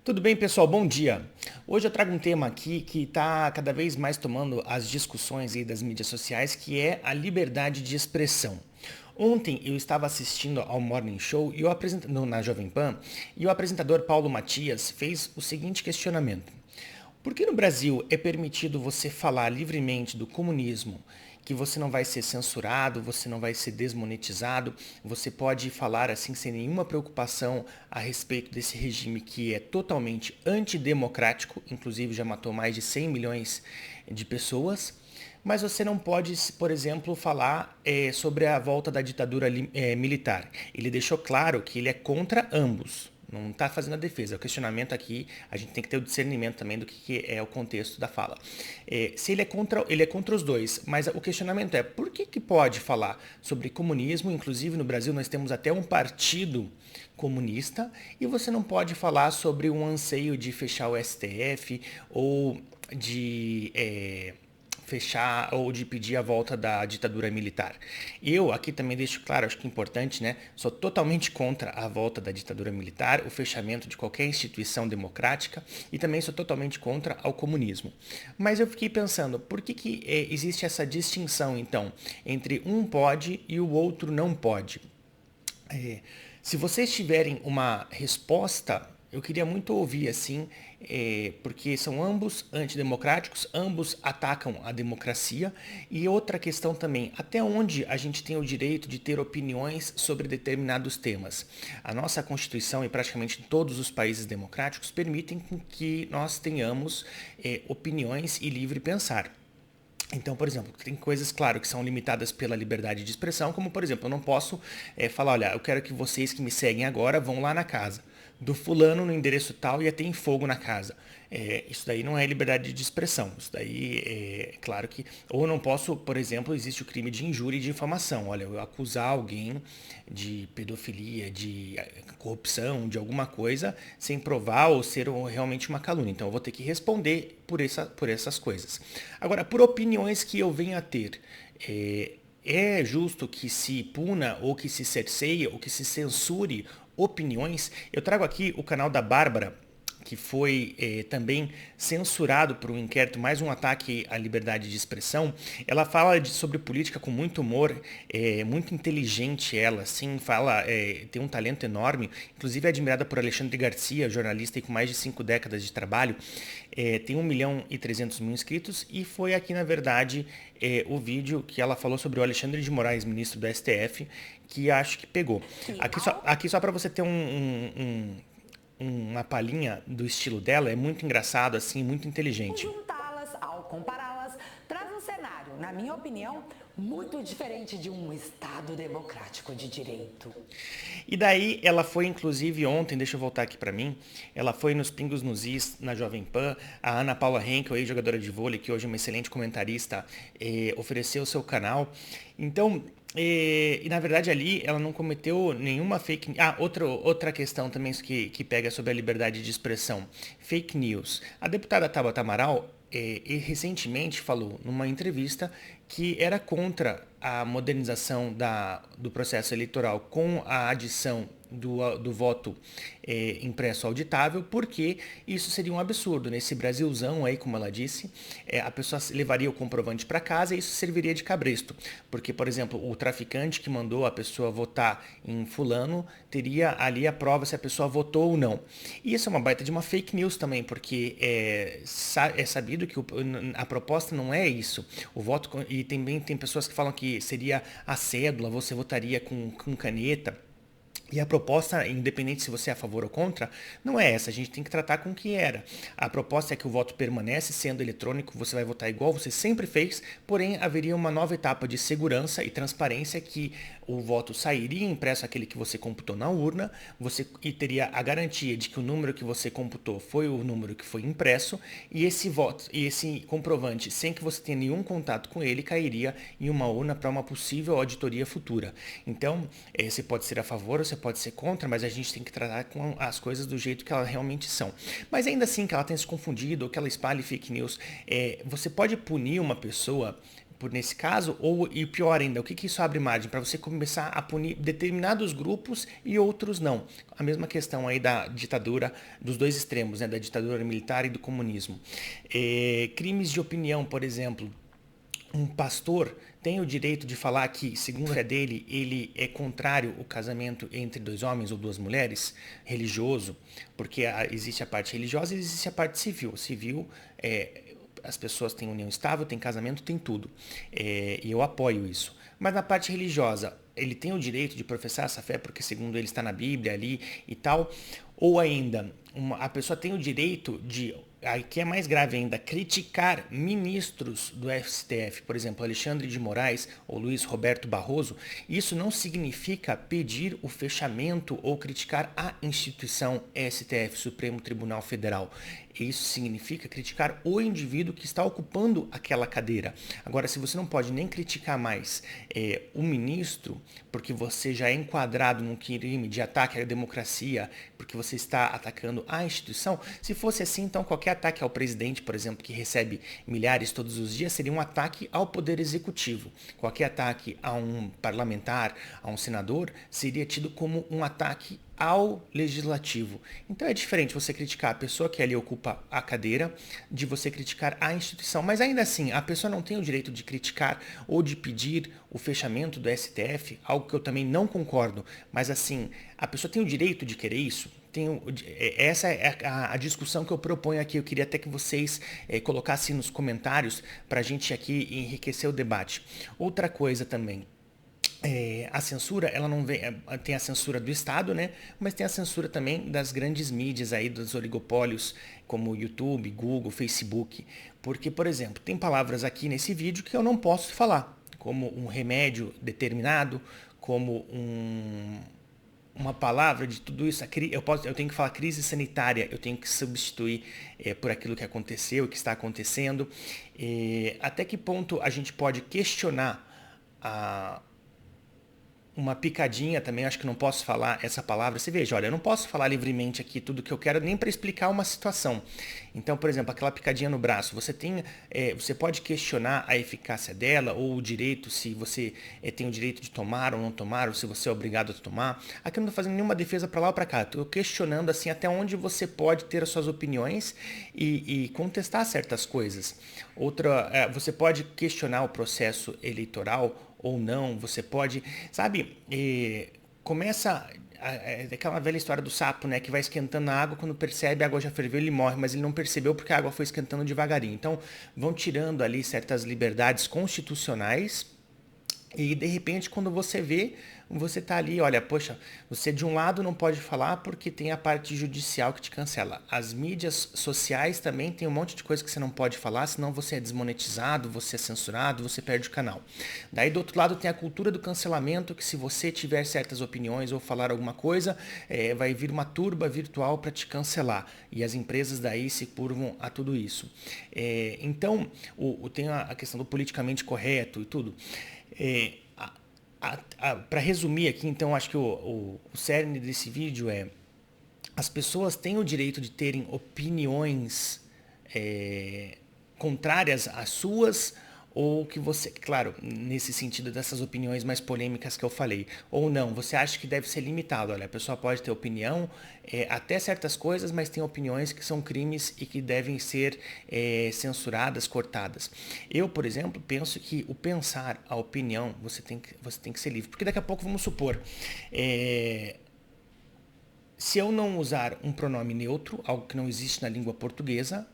Tudo bem, pessoal? Bom dia. Hoje eu trago um tema aqui que está cada vez mais tomando as discussões aí das mídias sociais, que é a liberdade de expressão. Ontem eu estava assistindo ao Morning Show e na Jovem Pan e o apresentador Paulo Matias fez o seguinte questionamento. Por que no Brasil é permitido você falar livremente do comunismo, que você não vai ser censurado, você não vai ser desmonetizado, você pode falar assim sem nenhuma preocupação a respeito desse regime que é totalmente antidemocrático, inclusive já matou mais de 100 milhões de pessoas, mas você não pode, por exemplo, falar sobre a volta da ditadura militar. Ele deixou claro que ele é contra ambos. Não está fazendo a defesa. O questionamento aqui, a gente tem que ter o discernimento também do que é o contexto da fala. Se ele é contra os dois, mas o questionamento é por que pode falar sobre comunismo? Inclusive no Brasil nós temos até um partido comunista e você não pode falar sobre um anseio de fechar o STF ou de fechar ou de pedir a volta da ditadura militar. Eu aqui também deixo claro, acho que é importante, né? Sou totalmente contra a volta da ditadura militar, o fechamento de qualquer instituição democrática e também sou totalmente contra ao comunismo. Mas eu fiquei pensando, por que existe essa distinção então entre um pode e o outro não pode? Se vocês tiverem uma resposta, eu queria muito ouvir assim, porque são ambos antidemocráticos, ambos atacam a democracia. E outra questão também, até onde a gente tem o direito de ter opiniões sobre determinados temas? A nossa Constituição e praticamente todos os países democráticos permitem que nós tenhamos opiniões e livre pensar. Então, por exemplo, tem coisas, claro, que são limitadas pela liberdade de expressão, como, por exemplo, eu não posso falar, olha, eu quero que vocês que me seguem agora vão lá na casa do fulano no endereço tal e tem fogo na casa. Isso daí não é liberdade de expressão. Isso daí é claro que... Ou não posso, por exemplo, existe o crime de injúria e de difamação. Olha, eu acusar alguém de pedofilia, de corrupção, de alguma coisa, sem provar ou ser realmente uma calúnia. Então eu vou ter que responder por essas coisas. Agora, por opiniões que eu venho a ter, é justo que se puna ou que se cerceie ou que se censure opiniões? Eu trago aqui o canal da Bárbara, que foi também censurado por um inquérito, mais um ataque à liberdade de expressão. Ela fala sobre política com muito humor, muito inteligente ela, assim, tem um talento enorme, inclusive é admirada por Alexandre Garcia, jornalista e com mais de 5 décadas de trabalho, tem 1.300.000 inscritos e foi aqui, na verdade, o vídeo que ela falou sobre o Alexandre de Moraes, ministro do STF, que acho que pegou. Aqui só para você ter uma palhinha do estilo dela, é muito engraçado, assim, muito inteligente. Juntá-las, ao compará-las, traz um cenário, na minha opinião, muito diferente de um Estado democrático de direito. E daí ela foi, inclusive, ontem, deixa eu voltar aqui para mim, ela foi nos Pingos nos Is, na Jovem Pan, a Ana Paula Henkel, ex-jogadora de vôlei, que hoje é uma excelente comentarista, ofereceu o seu canal. Então, e na verdade ali ela não cometeu nenhuma fake news. Outra questão também que pega sobre a liberdade de expressão. Fake news. A deputada Tabata Amaral recentemente falou numa entrevista que era contra a modernização do processo eleitoral com a adição do voto impresso auditável, porque isso seria um absurdo. Nesse Brasilzão aí, como ela disse, a pessoa levaria o comprovante para casa e isso serviria de cabresto. Porque, por exemplo, o traficante que mandou a pessoa votar em fulano teria ali a prova se a pessoa votou ou não. E isso é uma baita de uma fake news também, porque é sabido que a proposta não é isso. O voto, e também tem pessoas que falam que seria a cédula, você votaria com caneta. E a proposta, independente se você é a favor ou contra, não é essa. A gente tem que tratar com o que era. A proposta é que o voto permanece sendo eletrônico, você vai votar igual você sempre fez, porém haveria uma nova etapa de segurança e transparência que o voto sairia impresso aquele que você computou na urna, e teria a garantia de que o número que você computou foi o número que foi impresso, e esse voto e esse comprovante, sem que você tenha nenhum contato com ele, cairia em uma urna para uma possível auditoria futura. Então, você pode ser a favor ou você pode ser contra, mas a gente tem que tratar com as coisas do jeito que elas realmente são. Mas ainda assim que ela tenha se confundido ou que ela espalhe fake news, você pode punir uma pessoa por nesse caso, ou, e pior ainda, o que isso abre margem? Para você começar a punir determinados grupos e outros não. A mesma questão aí da ditadura, dos dois extremos, né, da ditadura militar e do comunismo. Crimes de opinião, por exemplo. Um pastor tem o direito de falar que, segundo a fé dele, ele é contrário ao casamento entre dois homens ou duas mulheres, religioso, porque existe a parte religiosa e existe a parte civil. Civil, as pessoas têm união estável, têm casamento, tem tudo. E eu apoio isso. Mas na parte religiosa, ele tem o direito de professar essa fé porque, segundo ele, está na Bíblia ali e tal. Ou ainda, a pessoa tem o direito de, que é mais grave ainda, criticar ministros do STF, por exemplo, Alexandre de Moraes ou Luiz Roberto Barroso. Isso não significa pedir o fechamento ou criticar a instituição STF, Supremo Tribunal Federal. Isso significa criticar o indivíduo que está ocupando aquela cadeira. Agora, se você não pode nem criticar mais o ministro, porque você já é enquadrado num crime de ataque à democracia, porque você está atacando a instituição, se fosse assim, então qualquer ataque ao presidente, por exemplo, que recebe milhares todos os dias, seria um ataque ao poder executivo. Qualquer ataque a um parlamentar, a um senador, seria tido como um ataque ao legislativo. Então é diferente você criticar a pessoa que ali ocupa a cadeira de você criticar a instituição. Mas ainda assim, a pessoa não tem o direito de criticar ou de pedir o fechamento do STF, algo que eu também não concordo. Mas assim, a pessoa tem o direito de querer isso? Essa é a discussão que eu proponho aqui. Eu queria até que vocês colocassem nos comentários para a gente aqui enriquecer o debate. Outra coisa também. A censura, ela não vem, tem a censura do Estado, né? Mas tem a censura também das grandes mídias aí, dos oligopólios, como YouTube, Google, Facebook. Porque, por exemplo, tem palavras aqui nesse vídeo que eu não posso falar, como um remédio determinado, como uma palavra de tudo isso. Eu tenho que falar crise sanitária, eu tenho que substituir por aquilo que aconteceu, que está acontecendo. Até que ponto a gente pode questionar uma picadinha também, acho que não posso falar essa palavra. Você veja, olha, eu não posso falar livremente aqui tudo que eu quero, nem para explicar uma situação. Então, por exemplo, aquela picadinha no braço, você pode questionar a eficácia dela, ou o direito, se você tem o direito de tomar ou não tomar, ou se você é obrigado a tomar. Aqui eu não estou fazendo nenhuma defesa para lá ou para cá, estou questionando assim até onde você pode ter as suas opiniões e contestar certas coisas. Você pode questionar o processo eleitoral, ou não, você pode, sabe, começa aquela velha história do sapo, né, que vai esquentando a água, quando percebe a água já ferveu, ele morre, mas ele não percebeu porque a água foi esquentando devagarinho. Então, vão tirando ali certas liberdades constitucionais e, de repente, quando você vê, você tá ali, olha, poxa, você de um lado não pode falar porque tem a parte judicial que te cancela. As mídias sociais também tem um monte de coisa que você não pode falar, senão você é desmonetizado, você é censurado, você perde o canal. Daí do outro lado tem a cultura do cancelamento, que se você tiver certas opiniões ou falar alguma coisa, vai vir uma turba virtual para te cancelar. E as empresas daí se curvam a tudo isso. Então, tem a questão do politicamente correto e tudo. Para resumir aqui, então, acho que o cerne desse vídeo as pessoas têm o direito de terem opiniões contrárias às suas, ou que você, claro, nesse sentido dessas opiniões mais polêmicas que eu falei, ou não, você acha que deve ser limitado. Olha, a pessoa pode ter opinião até certas coisas, mas tem opiniões que são crimes e que devem ser censuradas, cortadas. Eu, por exemplo, penso que o pensar, a opinião, você tem que ser livre. Porque daqui a pouco, vamos supor, se eu não usar um pronome neutro, algo que não existe na língua portuguesa,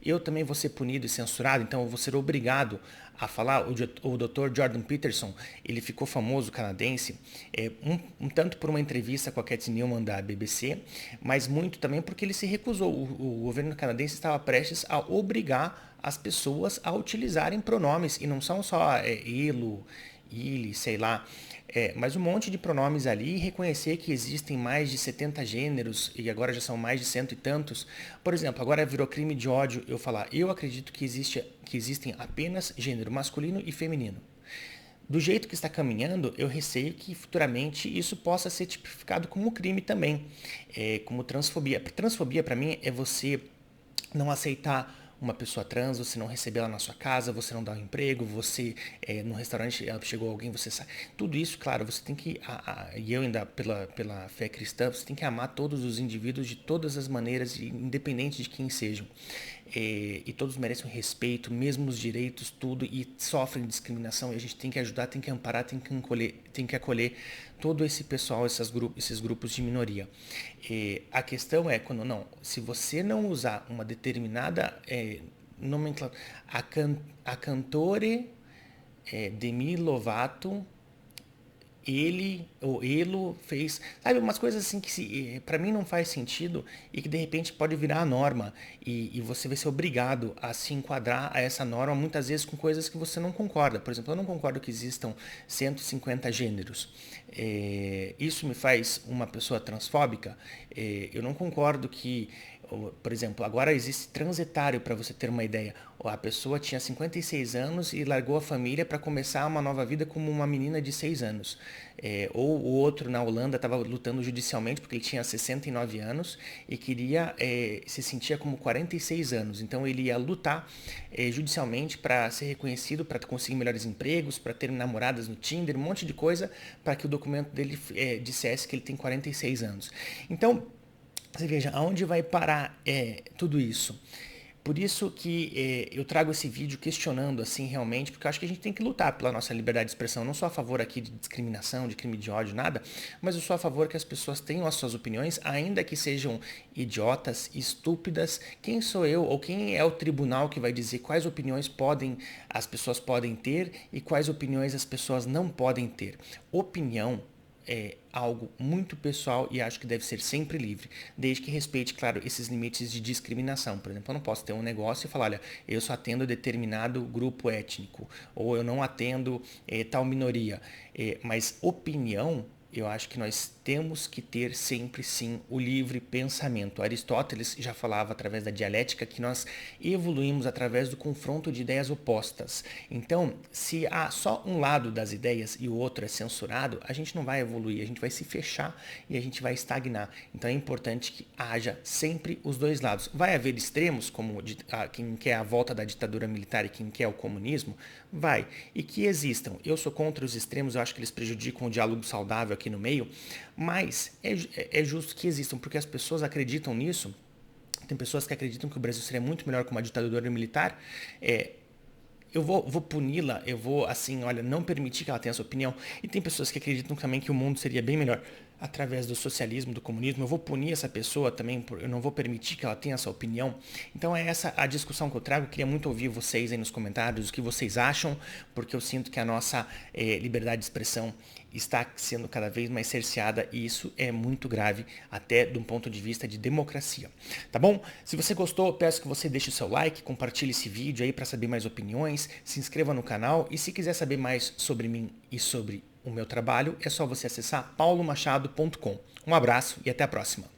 eu também vou ser punido e censurado, então eu vou ser obrigado a falar. O Dr. Jordan Peterson, ele ficou famoso, canadense, um tanto por uma entrevista com a Cathy Newman da BBC, mas muito também porque ele se recusou. O governo canadense estava prestes a obrigar as pessoas a utilizarem pronomes, e não são só ele, sei lá, mas um monte de pronomes ali, e reconhecer que existem mais de 70 gêneros, e agora já são mais de cento e tantos. Por exemplo, agora virou crime de ódio eu falar, eu acredito que existem apenas gênero masculino e feminino. Do jeito que está caminhando, eu receio que futuramente isso possa ser tipificado como crime também, como transfobia. Transfobia, para mim, é você não aceitar uma pessoa trans, você não receber ela na sua casa, você não dar um emprego, você no restaurante chegou alguém, você sai. Tudo isso, claro, você tem que, e eu ainda pela fé cristã, você tem que amar todos os indivíduos de todas as maneiras, independente de quem sejam. E todos merecem respeito, mesmos direitos, tudo, e sofrem discriminação, e a gente tem que ajudar, tem que amparar, tem que acolher todo esse pessoal, esses grupos de minoria. A questão é, se você não usar uma determinada nomenclatura, a cantore Demi Lovato, ele ou elo fez, sabe, umas coisas assim que para mim não faz sentido e que de repente pode virar a norma e você vai ser obrigado a se enquadrar a essa norma muitas vezes com coisas que você não concorda. Por exemplo, eu não concordo que existam 150 gêneros. Isso me faz uma pessoa transfóbica? Eu não concordo que, por exemplo, agora existe transetário, para você ter uma ideia. A pessoa tinha 56 anos e largou a família para começar uma nova vida como uma menina de 6 anos. Ou o outro na Holanda estava lutando judicialmente porque ele tinha 69 anos e queria se sentia como 46 anos. Então ele ia lutar judicialmente para ser reconhecido, para conseguir melhores empregos, para ter namoradas no Tinder, um monte de coisa para que o documento dele dissesse que ele tem 46 anos. Então, você veja, aonde vai parar tudo isso? Por isso que eu trago esse vídeo questionando assim realmente, porque eu acho que a gente tem que lutar pela nossa liberdade de expressão. Eu não sou a favor aqui de discriminação, de crime de ódio, nada, mas eu sou a favor que as pessoas tenham as suas opiniões, ainda que sejam idiotas, estúpidas. Quem sou eu ou quem é o tribunal que vai dizer quais opiniões as pessoas podem ter e quais opiniões as pessoas não podem ter? Opinião é algo muito pessoal e acho que deve ser sempre livre, desde que respeite, claro, esses limites de discriminação. Por exemplo, eu não posso ter um negócio e falar, olha, eu só atendo determinado grupo étnico, ou eu não atendo tal minoria. Mas opinião, eu acho que nós temos que ter sempre, sim, o livre pensamento. Aristóteles já falava através da dialética que nós evoluímos através do confronto de ideias opostas. Então, se há só um lado das ideias e o outro é censurado, a gente não vai evoluir, a gente vai se fechar e a gente vai estagnar. Então é importante que haja sempre os dois lados. Vai haver extremos, como quem quer a volta da ditadura militar e quem quer o comunismo? Vai. E que existam. Eu sou contra os extremos, eu acho que eles prejudicam o diálogo saudável aqui no meio, mas é justo que existam, porque as pessoas acreditam nisso. Tem pessoas que acreditam que o Brasil seria muito melhor com uma ditadura militar. Eu vou puni-la, eu vou, assim, olha, não permitir que ela tenha essa opinião. E tem pessoas que acreditam também que o mundo seria bem melhor através do socialismo, do comunismo. Eu vou punir essa pessoa também, eu não vou permitir que ela tenha essa opinião. Então é essa a discussão que eu trago. Eu queria muito ouvir vocês aí nos comentários, o que vocês acham, porque eu sinto que a nossa liberdade de expressão está sendo cada vez mais cerceada e isso é muito grave, até de um ponto de vista de democracia. Tá bom? Se você gostou, peço que você deixe o seu like, compartilhe esse vídeo aí para saber mais opiniões, se inscreva no canal e se quiser saber mais sobre mim e sobre o meu trabalho, é só você acessar paulomachado.com. Um abraço e até a próxima.